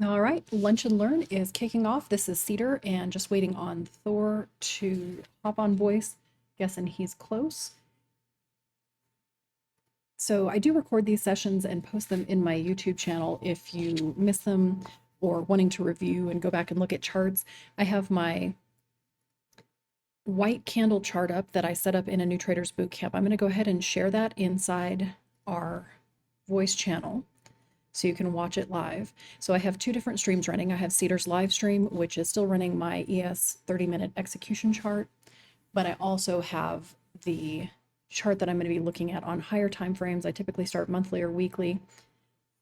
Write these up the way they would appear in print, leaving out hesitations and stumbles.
All right, Lunch and Learn is kicking off. This is Cedar and just waiting on Thor to hop on voice. Guessing he's close. So I do record these sessions and post them in my YouTube channel if you miss them or wanting to review and go back and look at charts. I have my white candle chart up that I set up in a New Traders Bootcamp. I'm going to go ahead and share that inside our voice channel so you can watch it live. So I have two different streams running. I have Cedar's live stream, which is still running my ES 30-minute execution chart, but I also have the chart that I'm going to be looking at on higher time frames. I typically start monthly or weekly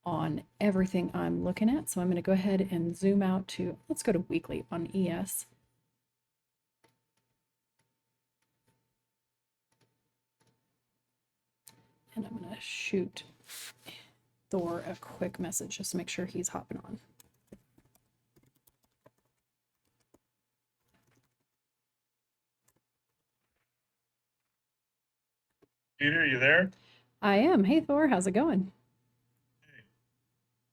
on everything I'm looking at. So I'm going to go ahead and zoom out to, let's go to weekly on ES. And I'm going to shoot Thor a quick message just to make sure he's hopping on. Peter, are you there? I am. Hey, Thor, how's it going? Hey.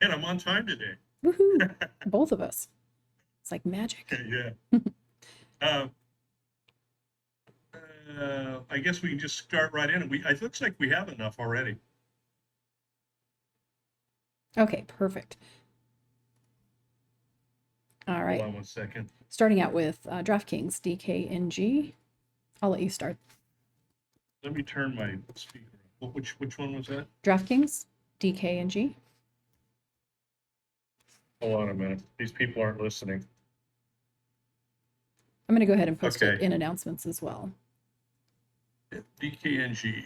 And I'm on time today. Woohoo! Both of us. It's like magic. Yeah. I guess we can just start right in. It looks like we have enough already. Okay, perfect. All right. Hold on 1 second. Starting out with DraftKings, DKNG. I'll let you start. Let me turn my speaker on. Which one was that? DraftKings, DKNG. Hold on a minute. These people aren't listening. I'm going to go ahead and post it Okay. in announcements as well. DKNG.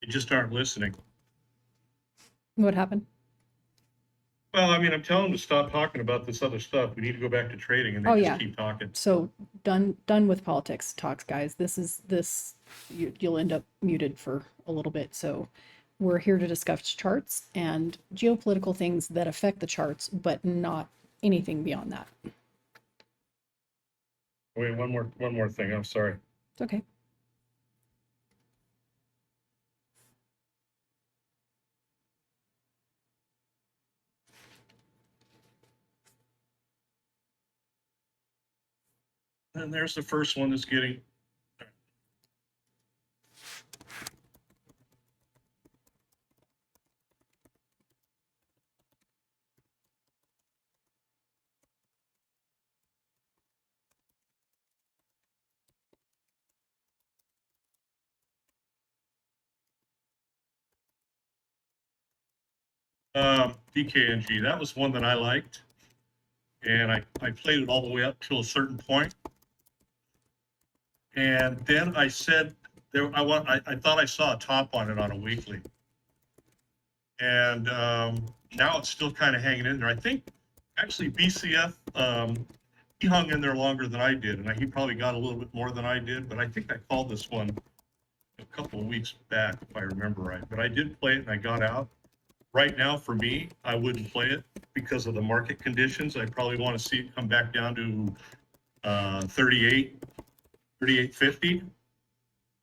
You just aren't listening. What happened? Well, I mean, I'm telling them to stop talking about this other stuff. We need to go back to trading, and they Oh, just yeah. keep talking. So done with politics talks, guys. You'll end up muted for a little bit. So we're here to discuss charts and geopolitical things that affect the charts, but not anything beyond that. Wait, one more thing. I'm sorry. It's okay. And there's the first one that's getting. DKNG, that was one that I liked, and I played it all the way up till a certain point, and then I said I thought I saw a top on it on a weekly, and now it's still kind of hanging in there. I think actually BCF he hung in there longer than I did, and he probably got a little bit more than I did, but I think I called this one a couple of weeks back if I remember right. But I did play it and I got out. Right now, for me, I wouldn't play it because of the market conditions. I probably want to see it come back down to 38.50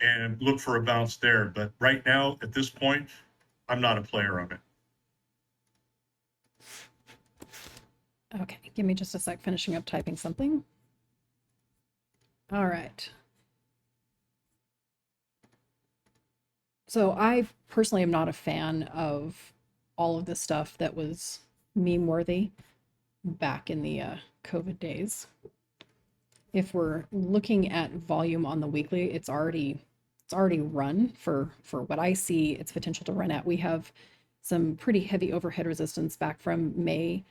and look for a bounce there. But right now, at this point, I'm not a player of it. Okay, give me just a sec, finishing up typing something. All right. So I personally am not a fan of all of the stuff that was meme worthy back in the COVID days. If we're looking at volume on the weekly, it's already run for what I see its potential to run at. We have some pretty heavy overhead resistance back from May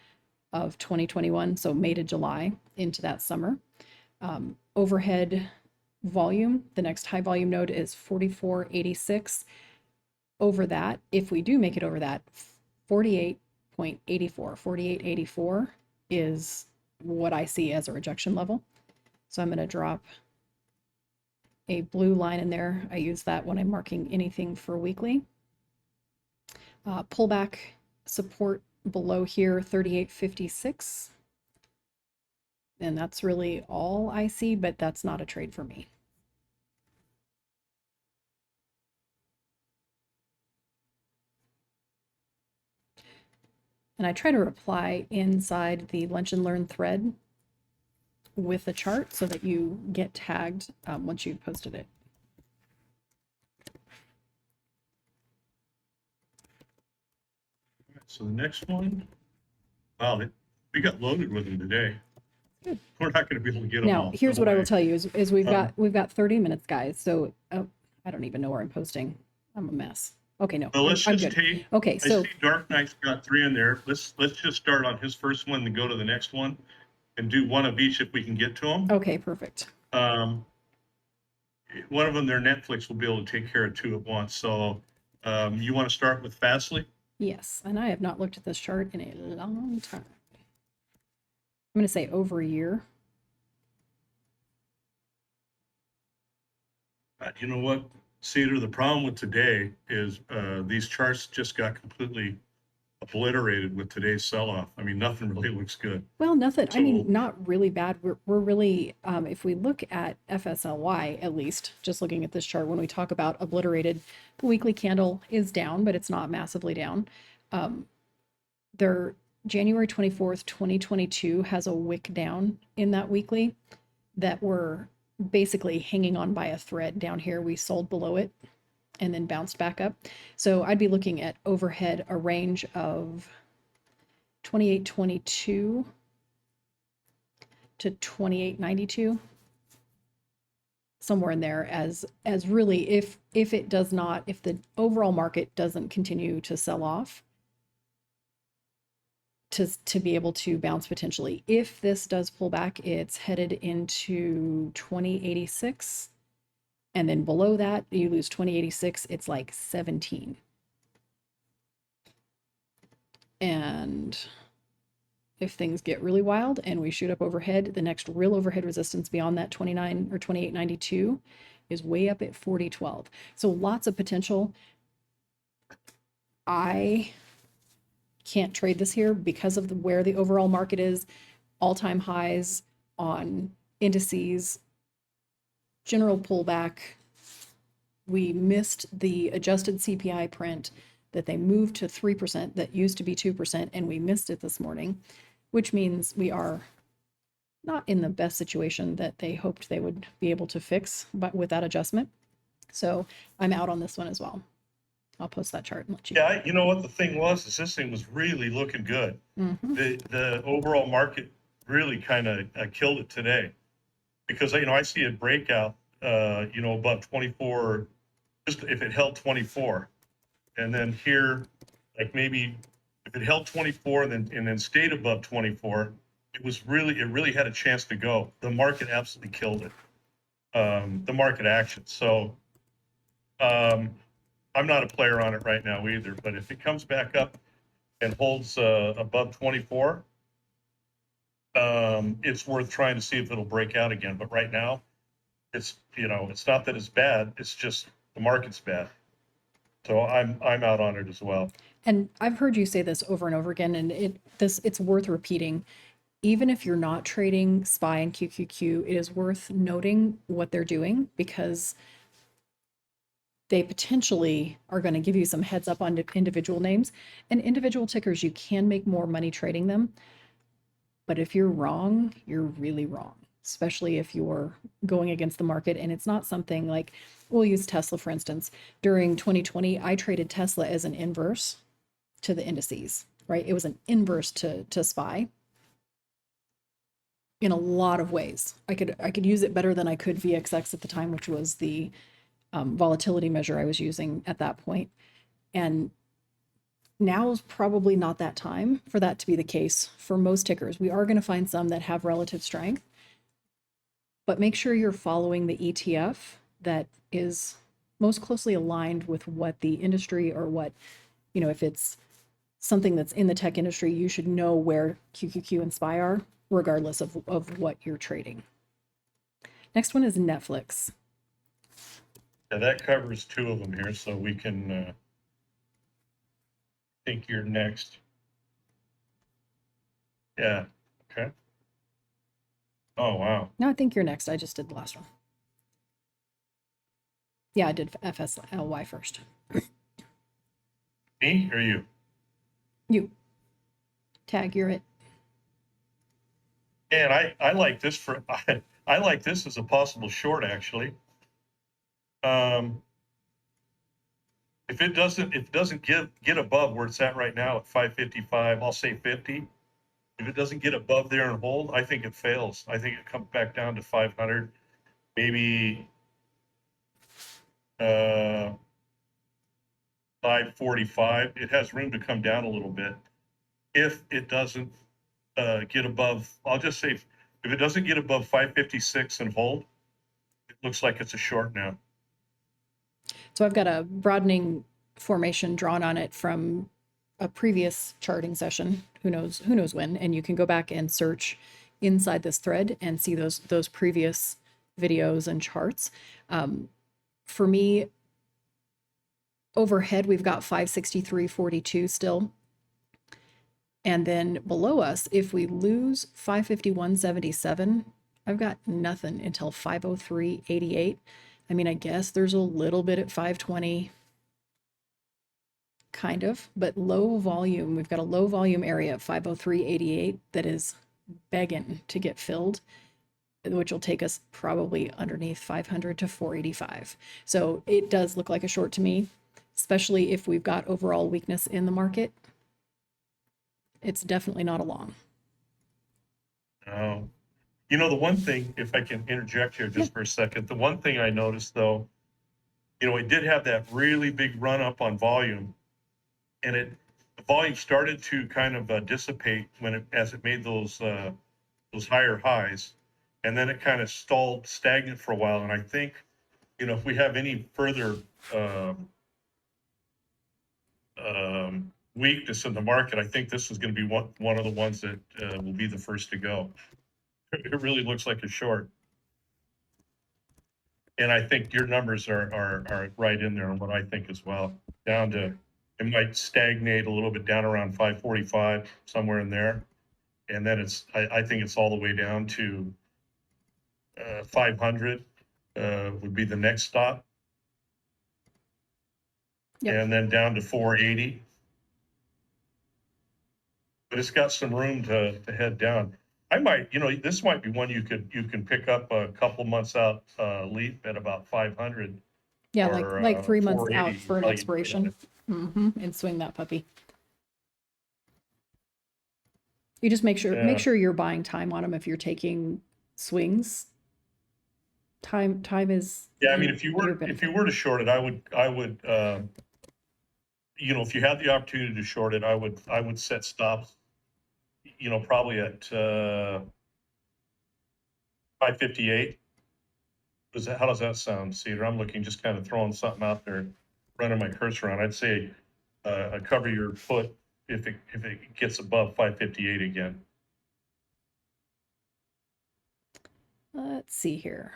of 2021, so May to July into that summer. Overhead volume, the next high volume node is 44.86. Over that, if we do make it over that, 48.84 is what I see as a rejection level. So I'm going to drop a blue line in there. I use that when I'm marking anything for weekly. Pullback support below here, 38.56. And that's really all I see, but that's not a trade for me. And I try to reply inside the Lunch and Learn thread with a chart so that you get tagged once you've posted it. So the next one, wow, we got loaded with them today. Good. We're not going to be able to get them all. Now, here's what I will tell you is we've got 30 minutes, guys. So I don't even know where I'm posting. I'm a mess. Okay, no. Well, let's I'm just good. take. Okay, so I see Dark Knight's got 3 in there. Let's just start on his first one and go to the next one, and do one of each if we can get to them. okay, perfect. One of them, their Netflix will be able to take care of 2 at once. So you want to start with Fastly? Yes, and I have not looked at this chart in a long time. I'm going to say over a year. You know what, Cedar, the problem with today is these charts just got completely obliterated with today's sell-off. I mean, nothing really looks good. Well, nothing. I mean, So- not really bad. We're really, if we look at FSLY, at least, just looking at this chart, when we talk about obliterated, the weekly candle is down, but it's not massively down. Their January 24th, 2022 has a wick down in that weekly that we're basically hanging on by a thread down here. We sold below it and then bounced back up. So I'd be looking at overhead a range of 28.22 to 28.92, somewhere in there, as really, if it does not, if the overall market doesn't continue to sell off, to be able to bounce potentially. If this does pull back, it's headed into 2086. And then below that, you lose 2086, it's like 17. And if things get really wild and we shoot up overhead, the next real overhead resistance beyond that 29 or 28.92 is way up at 40.12. So lots of potential. I can't trade this here because of where the overall market is, all-time highs on indices, general pullback. We missed the adjusted CPI print that they moved to 3%, that used to be 2%, and we missed it this morning, which means we are not in the best situation that they hoped they would be able to fix, but with that adjustment. So I'm out on this one as well. I'll post that chart and let you know. Yeah, you know what the thing was, is this thing was really looking good. Mhm. The overall market really kind of killed it today, because I see a breakout, above 24, just if it held 24, and then here, like maybe if it held 24 and then stayed above 24, it really had a chance to go. The market absolutely killed it. The market action. So I'm not a player on it right now either, but if it comes back up and holds above 24, it's worth trying to see if it'll break out again. But right now, it's not that it's bad, it's just the market's bad. So I'm out on it as well. And I've heard you say this over and over again, and it's worth repeating. Even if you're not trading SPY and QQQ, it is worth noting what they're doing, because they potentially are going to give you some heads up on individual names and individual tickers. You can make more money trading them. But if you're wrong, you're really wrong, especially if you're going against the market. And it's not something like, we'll use Tesla, for instance. During 2020, I traded Tesla as an inverse to the indices, right? It was an inverse to SPY in a lot of ways. I could use it better than I could VXX at the time, which was the volatility measure I was using at that point. And now is probably not that time for that to be the case for most tickers. We are going to find some that have relative strength, but make sure you're following the ETF that is most closely aligned with what the industry, or what, if it's something that's in the tech industry, you should know where QQQ and SPY are, regardless of what you're trading. Next one is Netflix. Yeah, that covers two of them here, so we can, think you're next. Yeah, okay. Oh, wow. No, I think you're next. I just did the last one. Yeah, I did FSLY first. Me or you? You. Tag, you're it. And I like this for, I like this as a possible short, actually. If it doesn't get above where it's at right now at 555, I'll say 50. If it doesn't get above there and hold, I think it fails. I think it comes back down to 500, maybe 545. It has room to come down a little bit. If it doesn't get above, I'll just say, if it doesn't get above 556 and hold, it looks like it's a short now. So I've got a broadening formation drawn on it from a previous charting session. Who knows when? And you can go back and search inside this thread and see those previous videos and charts. For me, overhead, we've got 563.42 still. And then below us, if we lose 551.77, I've got nothing until 503.88. I mean, I guess there's a little bit at 520, kind of, but low volume. We've got a low volume area at 503.88 that is begging to get filled, which will take us probably underneath 500 to 485. So it does look like a short to me, especially if we've got overall weakness in the market. It's definitely not a long. Oh, you know, the one thing, if I can interject here just for a second, the one thing I noticed though, you know, it did have that really big run up on volume, and the volume started to kind of dissipate as it made those higher highs, and then it kind of stalled stagnant for a while. And I think, you know, if we have any further weakness in the market, I think this is going to be one of the ones that will be the first to go. It really looks like a short. And I think your numbers are right in there on what I think as well. Down to, it might stagnate a little bit down around 545, somewhere in there. And then I think it's all the way down to 500 would be the next stop. Yep. And then down to 480. But it's got some room to head down. I might, you know, this might be one you can pick up a couple months out, leap at about 500. Yeah, or, like 3 months 480, out for an probably expiration. And swing that puppy. You just make Yeah. sure you're buying time on them if you're taking swings. Time is Yeah, I mean, if your you were benefit. to short it, I would, you know, if you had the opportunity to short it, I would set stops, you know, probably at 558. How does that sound, Cedar? I'm looking, just kind of throwing something out there, running my cursor around. I'd say cover your foot if it gets above 558 again. Let's see here.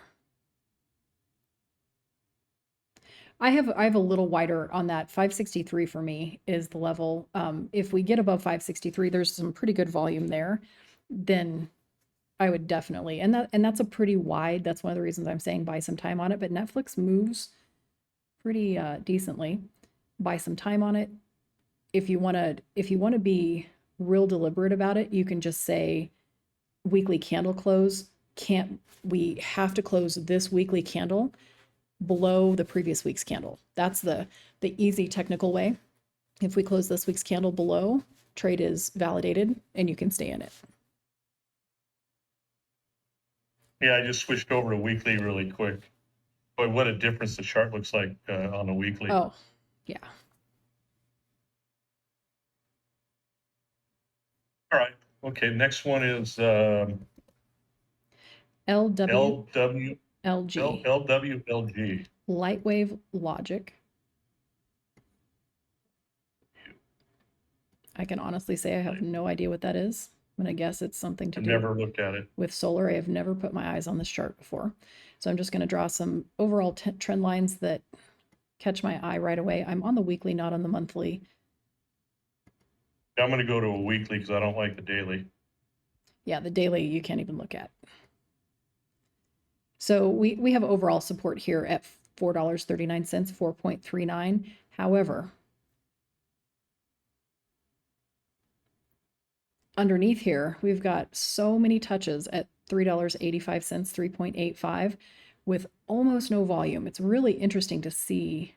I have a little wider on that. 563 for me is the level. If we get above 563, there's some pretty good volume there. Then I would definitely, and that's a pretty wide. That's one of the reasons I'm saying buy some time on it. But Netflix moves pretty decently. Buy some time on it. If you want to be real deliberate about it, you can just say weekly candle close. We have to close this weekly candle below the previous week's candle. That's the easy technical way. If we close this week's candle below, trade is validated and you can stay in it. Yeah, I just switched over to weekly really quick. Boy, what a difference the chart looks like on a weekly. Oh, yeah. All right. Okay. Next one is LWLG. LWLG. Lightwave Logic. I can honestly say I have no idea what that is. I'm going to guess it's something to I do never looked at it. with solar. I have never put my eyes on this chart before. So I'm just going to draw some overall trend lines that catch my eye right away. I'm on the weekly, not on the monthly. I'm gonna go to a weekly because I don't like the daily. Yeah, the daily you can't even look at. So we have overall support here at $4.39, 4.39. However, underneath here, we've got so many touches at $3.85, 3.85, with almost no volume. It's really interesting to see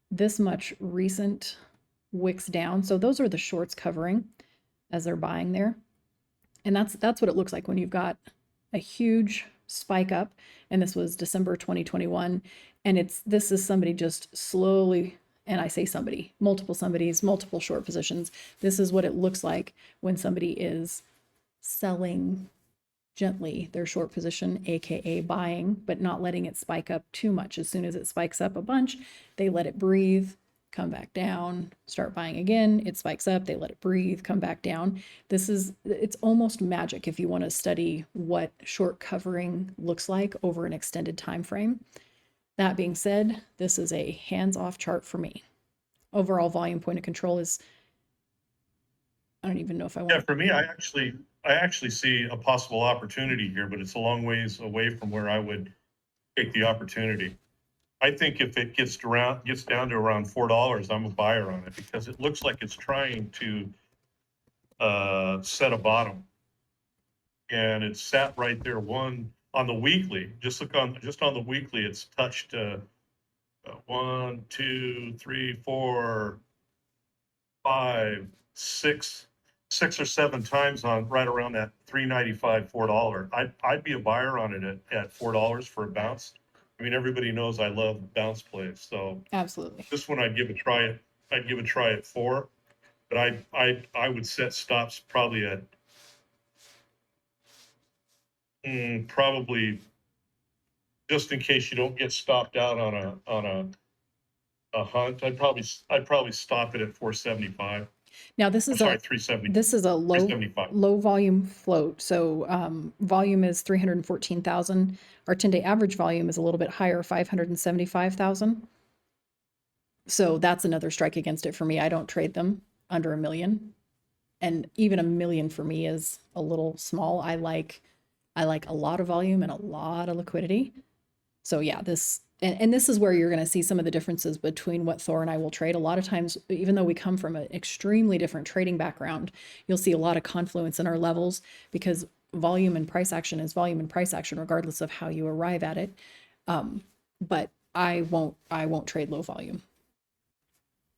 this much recent wicks down. So those are the shorts covering as they're buying there. And that's what it looks like when you've got a huge spike up, and this was December 2021, and this is somebody just slowly, and I say somebody, multiple somebodies, multiple short positions. This is what it looks like when somebody is selling gently their short position, aka buying, but not letting it spike up too much. As soon as it spikes up a bunch, they let it breathe, come back down, start buying again. It spikes up, they let it breathe, come back down. It's almost magic if you want to study what short covering looks like over an extended time frame. That being said, this is a hands-off chart for me. Overall volume point of control is, I don't even know if I want. Yeah, for me, I actually see a possible opportunity here, but it's a long ways away from where I would take the opportunity. I think if it gets down to around $4, I'm a buyer on it because it looks like it's trying to set a bottom, and it's sat right there. One on the weekly, just on the weekly, it's touched 1, 2, 3, 4, 5, 6 or 7 times on right around that $3.95, $4. I'd be a buyer on it at $4 for a bounce. I mean, everybody knows I love bounce plays, so Absolutely. this one I'd give a try at 4, but I would set stops probably at probably just in case you don't get stopped out on a hunt. I'd probably stop it at 475. Now this I'm is sorry, 370. this is a low volume float. So volume is 314,000. Our 10-day average volume is a little bit higher, 575,000. So that's another strike against it for me. I don't trade them under $1 million. And even $1 million for me is a little small. I like a lot of volume and a lot of liquidity. So yeah, this is where you're going to see some of the differences between what Thor and I will trade. A lot of times, even though we come from an extremely different trading background, you'll see a lot of confluence in our levels because volume and price action is volume and price action, regardless of how you arrive at it. But I won't trade low volume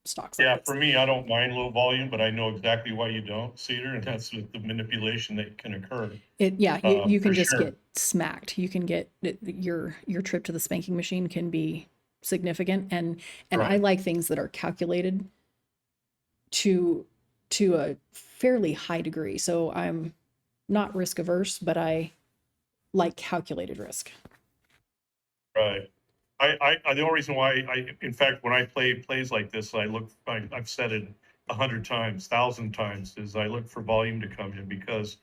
stocks. Yeah, for me, I don't mind low volume, but I know exactly why you don't, Cedar, and that's with the manipulation that can occur. You can just sure. get smacked. You can get your trip to the spanking machine can be significant, and Right. I like things that are calculated to a fairly high degree. So I'm not risk averse, but I like calculated risk. Right. The only reason why in fact, when I play plays like this, I've said it 100 times, 1,000 times, is I look for volume to come in because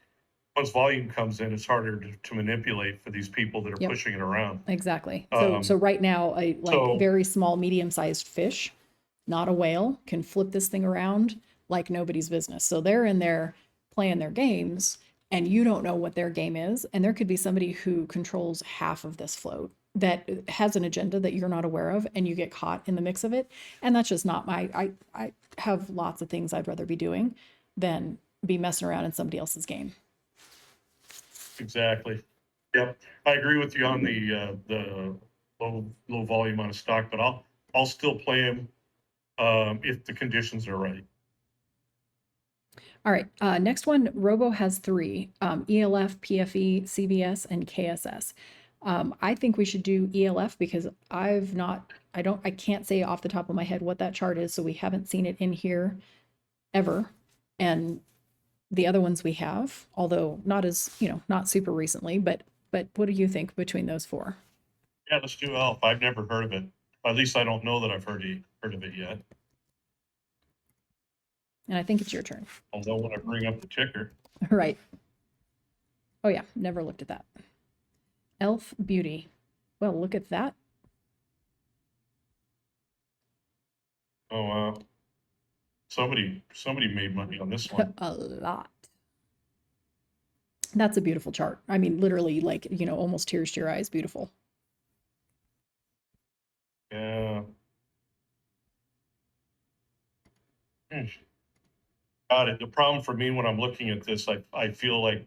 once volume comes in, it's harder to manipulate for these people that are Yep. pushing it around. Exactly. So right now, so- very small, medium-sized fish, not a whale, can flip this thing around like nobody's business. So they're in there playing their games, and you don't know what their game is. And there could be somebody who controls half of this float that has an agenda that you're not aware of, and you get caught in the mix of it. And that's just not I have lots of things I'd rather be doing than be messing around in somebody else's game. Exactly. Yep. I agree with you on the low volume on a stock, but I'll still play them if the conditions are right. All right, next one, Robo has 3, ELF, PFE, CVS, and KSS. I think we should do ELF because I can't say off the top of my head what that chart is, so we haven't seen it in here ever. And the other ones we have, although not super recently, but what do you think between those 4? Yeah, let's do ELF. I've never heard of it. At least I don't know that I've heard of it yet. And I think it's your turn. Although when I bring up the ticker. Right. Oh yeah, never looked at that. Elf Beauty. Well, look at that. Oh, wow. Somebody made money on this one. A lot. That's a beautiful chart. I mean, literally, like, almost tears to your eyes. Beautiful. Yeah. Hmm. Got it. The problem for me when I'm looking at this, I feel like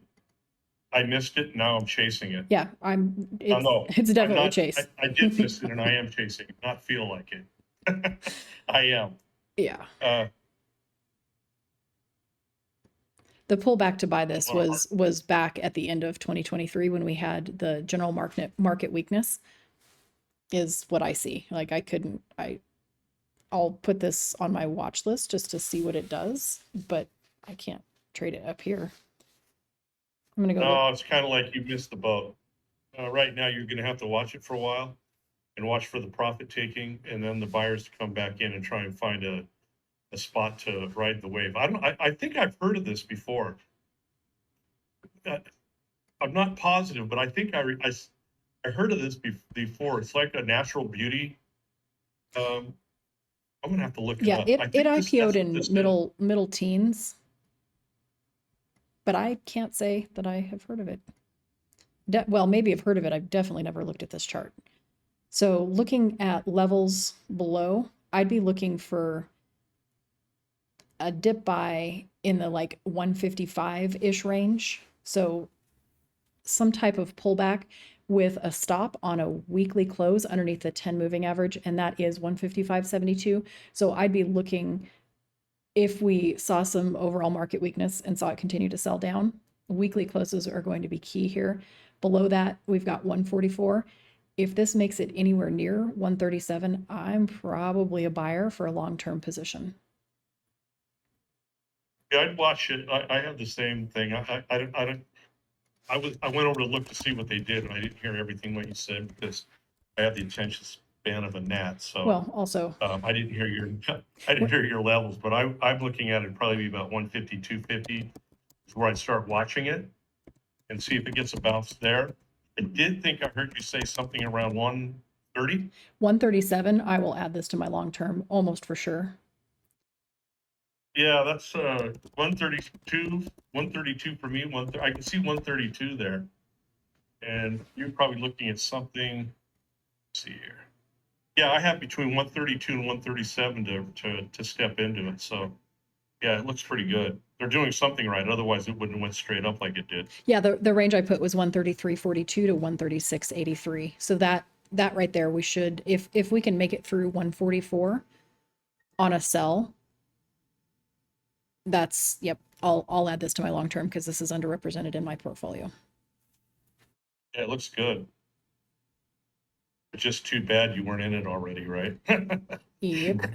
I missed it. Now I'm chasing it. Yeah, Oh, no, it's I'm definitely a not, chase. I did miss it and I am chasing it, not feel like it. I am. Yeah. Uh, The pullback to buy this what a hard, was back at the end of 2023 when we had the general market weakness, is what I see. Like I'll put this on my watch list just to see what it does, but I can't trade it up here. I'm gonna go look. no, it's kind of like you missed the boat. Right now, you're gonna have to watch it for a while and watch for the profit taking and then the buyers to come back in and try and find a spot to ride the wave. I think I've heard of this before. Uh, I'm not positive, but I think I heard of this before. It's like a natural beauty. Um, I'm gonna have to look it Yeah, up. it I think IPO'd that's what in this is. middle teens, but I can't say that I have heard of it. Well, maybe I've heard of it. I've definitely never looked at this chart. So looking at levels below, I'd be looking for a dip buy in the like 155-ish range. So some type of pullback with a stop on a weekly close underneath the 10 moving average, and that is 155.72. So I'd be looking, if we saw some overall market weakness and saw it continue to sell down, weekly closes are going to be key here. Below that, we've got 144. If this makes it anywhere near 137, I'm probably a buyer for a long-term position. Yeah, I'd watch it. I have the same thing. I went over to look to see what they did, and I didn't hear everything what you said because I have the attention span of a gnat. So Well, also, I didn't hear I didn't hear your levels, but I'm looking at it probably be about 150, 250 is where I'd start watching it and see if it gets a bounce there. I did think I heard you say something around 130. 137, I will add this to my long-term almost for sure. Yeah, that's 132 for me. I can see 132 there. And you're probably looking at something, let's see here. Yeah, I have between 132 and 137 to step into it. So yeah, it looks pretty good. They're doing something right. Otherwise it wouldn't have went straight up like it did. Yeah, the range I put was 133.42 to 136.83. So that right there, we should, if we can make it through 144 on a sell, that's, yep, I'll add this to my long term because this is underrepresented in my portfolio. Yeah, it looks good. It's just too bad you weren't in it already, right? Yep.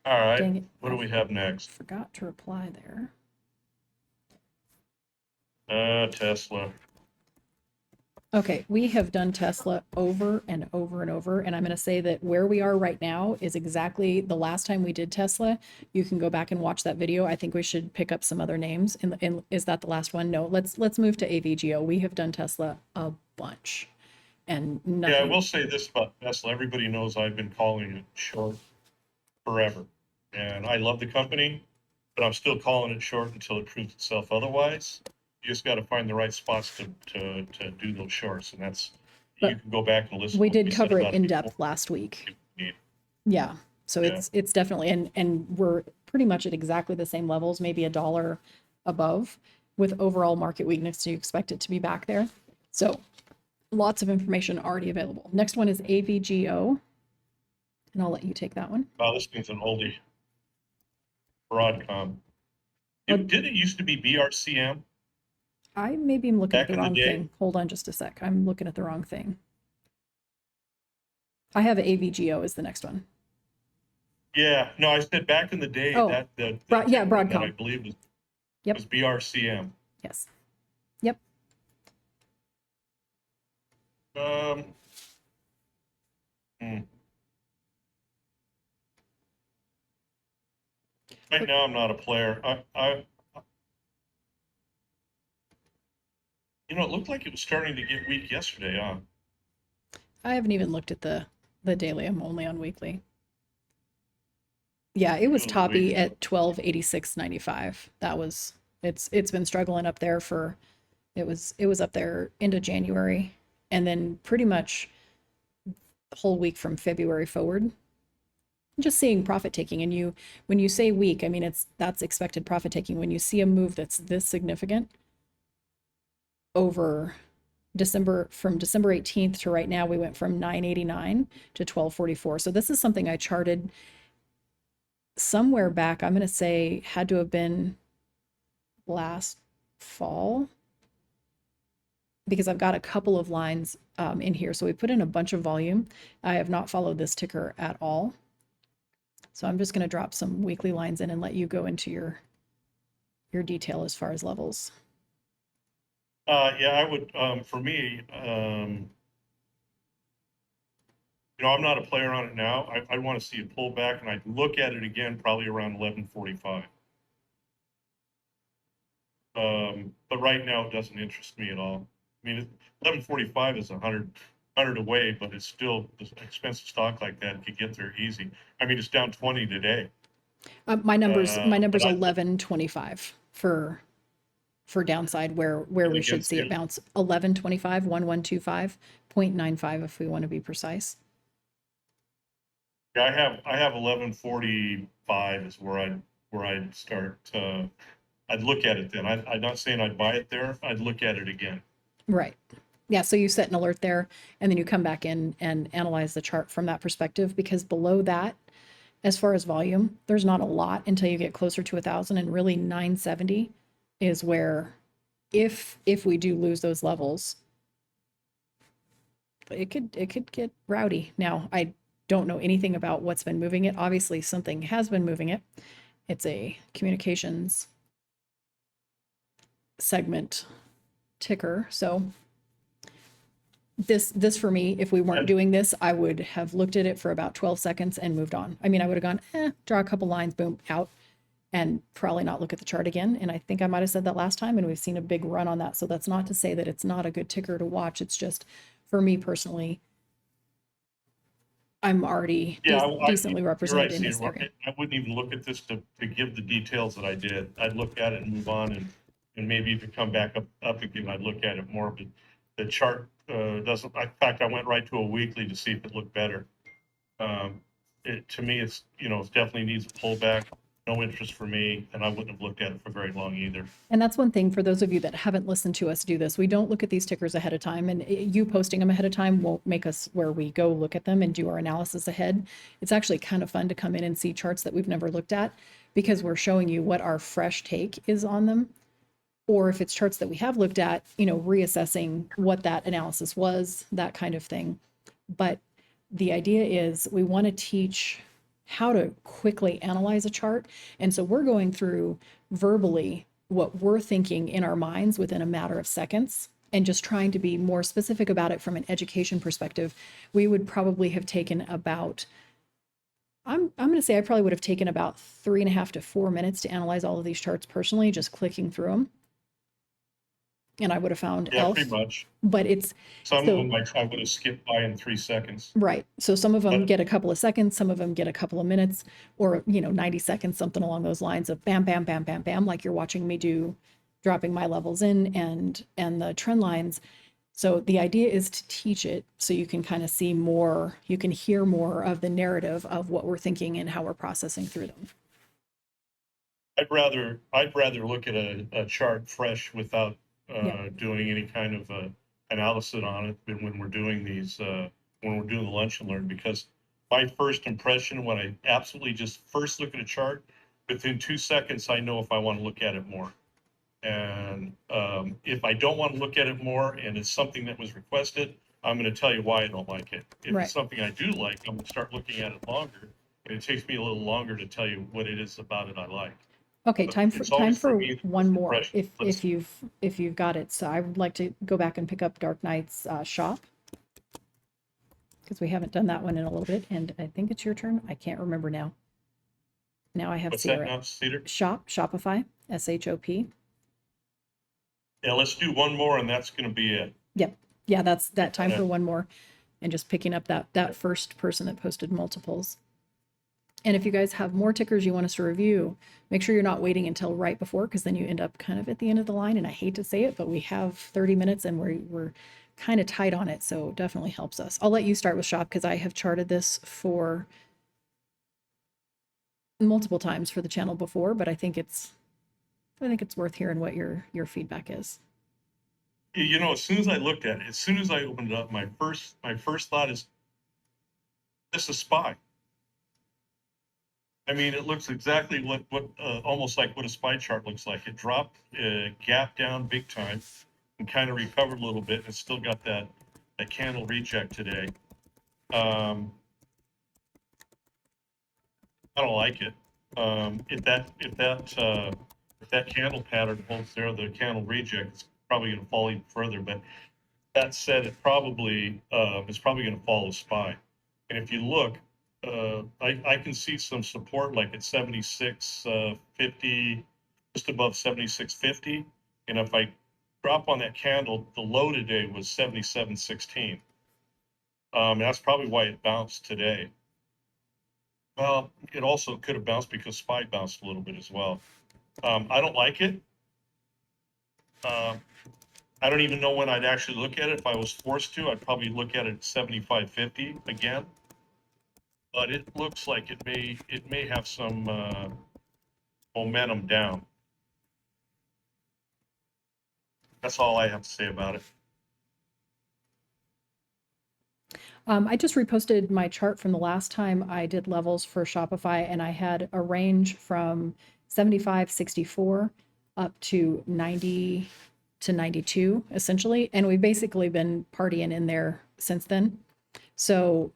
All right. Dang it. What do we have next? Forgot to reply there. Tesla. Okay, we have done Tesla over and over and over, and I'm going to say that where we are right now is exactly the last time we did Tesla. You can go back and watch that video. I think we should pick up some other names. And is that the last one? No, let's move to AVGO. We have done Tesla a bunch, and nothing. Yeah, I will say this about Tesla. Everybody knows I've been calling it short forever, and I love the company, but I'm still calling it short until it proves itself otherwise. You just got to find the right spots to do those shorts, and that's But you can go back and listen. we to what did said cover it about in before. depth last week. Yeah. Yeah. So Yeah. it's definitely, and we're pretty much at exactly the same levels, maybe $1 above with overall market weakness. You expect it to be back there. So lots of information already available. Next one is AVGO, and I'll let you take that one. Oh, this thing's an oldie. Broadcom. What- Did it used to be BRCM? I maybe am looking at Back the in the wrong day? thing. Hold on just a sec. I'm looking at the wrong thing. I have AVGO as the next one. Yeah, no, I said back in the day Oh, that yeah, that I Broadcom. believe was, Yep. was BRCM. Yes. Yep. Um, hmm. Right now, I'm not a player. It looked like it was starting to get weak yesterday, huh? I haven't even looked at the daily. I'm only on weekly. Yeah, it was Middle of the toppy week. at 1286.95. That was it's been struggling up there for it was up there into January and then pretty much the whole week from February forward. Just seeing profit taking, and you when you say weak, I mean that's expected profit taking. When you see a move that's this significant over December, from December 18th to right now, we went from 989 to 1244. So this is something I charted somewhere back. I'm going to say had to have been last fall, because I've got a couple of lines in here. So we put in a bunch of volume. I have not followed this ticker at all. So I'm just going to drop some weekly lines in and let you go into your detail as far as levels. Yeah, I would, for me, I'm not a player on it now. I want to see it pull back, and I'd look at it again probably around 11:45. But right now it doesn't interest me at all. I mean, 11:45 is 100 away, but it's still an expensive stock like that could get there easy. I mean, it's down 20 today. My number's But 1125 for downside, where we should against see it you, bounce. 1125, 1125, 0.95 if we want to be precise. yeah, I have 11:45 is where I'd start. I'd look at it then. I'm not saying I'd buy it there. I'd look at it again. Right. Yeah, so you set an alert there and then you come back in and analyze the chart from that perspective, because below that, as far as volume, there's not a lot until you get closer to 1,000, and really 970 is where, if we do lose those levels, it could get rowdy. Now, I don't know anything about what's been moving it. Obviously, something has been moving it. It's a communications segment ticker. So this for me, if we weren't And doing this, I would have looked at it for about 12 seconds and moved on. I mean, I would have gone, draw a couple lines, boom, out, and probably not look at the chart again. And I think I might have said that last time, and we've seen a big run on that. So that's not to say that it's not a good ticker to watch. It's just, for me personally, I'm already yeah, decently you're represented right, in this Cedar. area. I wouldn't even look at this to give the details that I did. I'd look at it and move on, and maybe if it come back up again, I'd look at it more. But the chart doesn't. In fact, I went right to a weekly to see if it looked better. To me, it definitely needs a pullback. No interest for me, and I wouldn't have looked at it for very long either. And that's one thing for those of you that haven't listened to us do this. We don't look at these tickers ahead of time, and you posting them ahead of time won't make us where we go look at them and do our analysis ahead. It's actually kind of fun to come in and see charts that we've never looked at, because we're showing you what our fresh take is on them. Or if it's charts that we have looked at, reassessing what that analysis was, that kind of thing. But the idea is we want to teach how to quickly analyze a chart. And so we're going through verbally what we're thinking in our minds within a matter of seconds, and just trying to be more specific about it from an education perspective. We would probably have taken about, I'm going to say I probably would have taken about 3.5 to 4 minutes to analyze all of these charts personally, just clicking through them. And I would have found Yeah, ELF, pretty much. but it's Some of so them I would have skipped by in 3 seconds. right. So some of them But get a couple of seconds, some of them get a couple of minutes, or 90 seconds, something along those lines of bam, bam, bam, bam, bam, like you're watching me do, dropping my levels in and the trend lines. So the idea is to teach it so you can kind of see more, you can hear more of the narrative of what we're thinking and how we're processing through them. I'd rather look at a chart fresh without Yeah. doing any kind of analysis on it than when we're doing the lunch and learn, because my first impression when I absolutely just first look at a chart, within 2 seconds I know if I want to look at it more. And if I don't want to look at it more and it's something that was requested, I'm going to tell you why I don't like it. If Right. it's something I do like, I'm going to start looking at it longer, and it takes me a little longer to tell you what it is about it I like. Okay, But time for it's always for me the one first more, impression. if you've got it. So I would like to go back and pick up Dark Knight's shop, because we haven't done that one in a little bit, and I think it's your turn. I can't remember now. Now I have What's that Sierra. now, Cedar? Shopify, SHOP. Yeah, let's do one more and that's gonna be it. Yep. Yeah, that's that time Yeah. for one more. And just picking up that first person that posted multiples. And if you guys have more tickers you want us to review, make sure you're not waiting until right before, because then you end up kind of at the end of the line. And I hate to say it, but we have 30 minutes and we're kind of tight on it. So it definitely helps us. I'll let you start with shop because I have charted this for multiple times for the channel before, but I think it's worth hearing what your feedback is. You know, as soon as I looked at it, as soon as I opened it up, my first thought is, this is SPY. I mean, it looks exactly what almost like what a SPY chart looks like. It dropped, gap down big time, and kind of recovered a little bit. And it's still got that candle reject today. I don't like it. If that candle pattern holds there, the candle reject, it's probably going to fall even further. But that said, it probably it's probably going to follow SPY. And if you look, I can see some support like at 76.50, just above 76.50. And if I drop on that candle, the low today was 77.16. That's probably why it bounced today. Well, it also could have bounced because SPY bounced a little bit as well. I don't like it. I don't even know when I'd actually look at it. If I was forced to, I'd probably look at it at 75.50 again. But it looks like it may have some momentum down. That's all I have to say about it. I just reposted my chart from the last time I did levels for Shopify, and I had a range from 75.64 up to 90 to 92 essentially, and we've basically been partying in there since then. So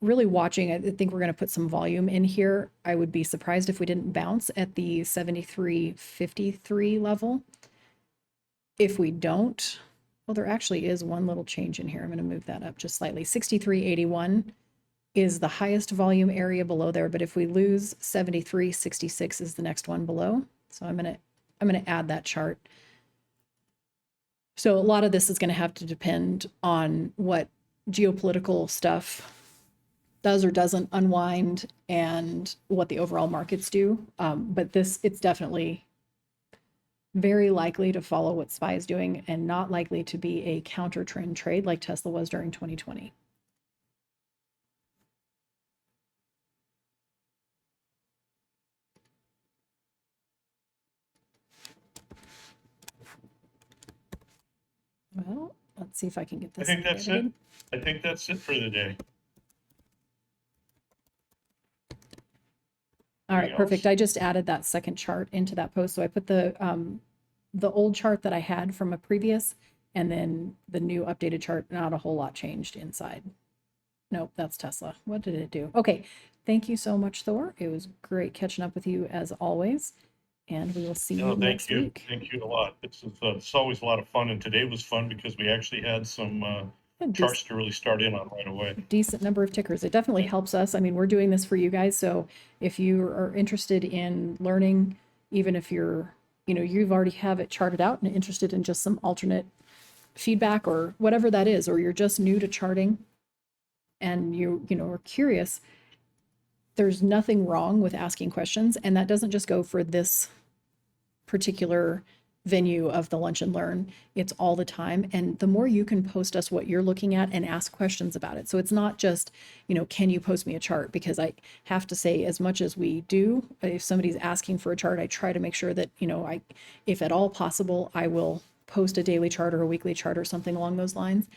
really watching, I think we're going to put some volume in here. I would be surprised if we didn't bounce at the 73.53 level. If we don't, well, there actually is one little change in here. I'm going to move that up just slightly. 63.81 is the highest volume area below there, but if we lose 73.66 is the next one below. So I'm going to add that chart. So a lot of this is going to have to depend on what geopolitical stuff does or doesn't unwind and what the overall markets do. But it's definitely very likely to follow what SPY is doing and not likely to be a counter trend trade like Tesla was during 2020. Well, let's see if I can get this. I think that's it. I think that's it for the day. All right, perfect. I just added that second chart into that post. So I put the old chart that I had from a previous, and then the new updated chart. Not a whole lot changed inside. Nope, that's Tesla. What did it do? Okay, thank you so much, Thor. It was great catching up with you as always, and we will see you next week. Thank you a lot. It's always a lot of fun, and today was fun because we actually had some charts to really start in on right away. Decent number of tickers. It definitely helps us. I mean, we're doing this for you guys, so if you are interested in learning, even if you've already have it charted out and interested in just some alternate feedback or whatever that is, or you're just new to charting and you are curious, there's nothing wrong with asking questions. And that doesn't just go for this particular venue of the Lunch and Learn. It's all the time. And the more you can post us what you're looking at and ask questions about it. So it's not just, can you post me a chart? Because I have to say, as much as we do, if somebody's asking for a chart, I try to make sure that, if at all possible, I will post a daily chart or a weekly chart or something along those lines.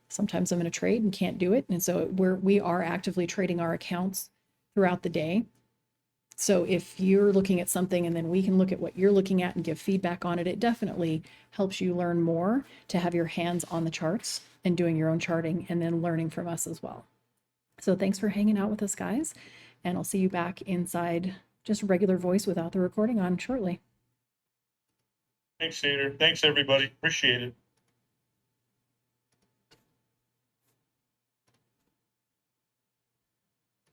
Sometimes I'm in a trade and can't do it. And so we are actively trading our accounts throughout the day. So if you're looking at something and then we can look at what you're looking at and give feedback on it, it definitely helps you learn more to have your hands on the charts and doing your own charting and then learning from us as well. So thanks for hanging out with us, guys. And I'll see you back inside just regular voice without the recording on shortly. Thanks, Cedar. Thanks, everybody. Appreciate it.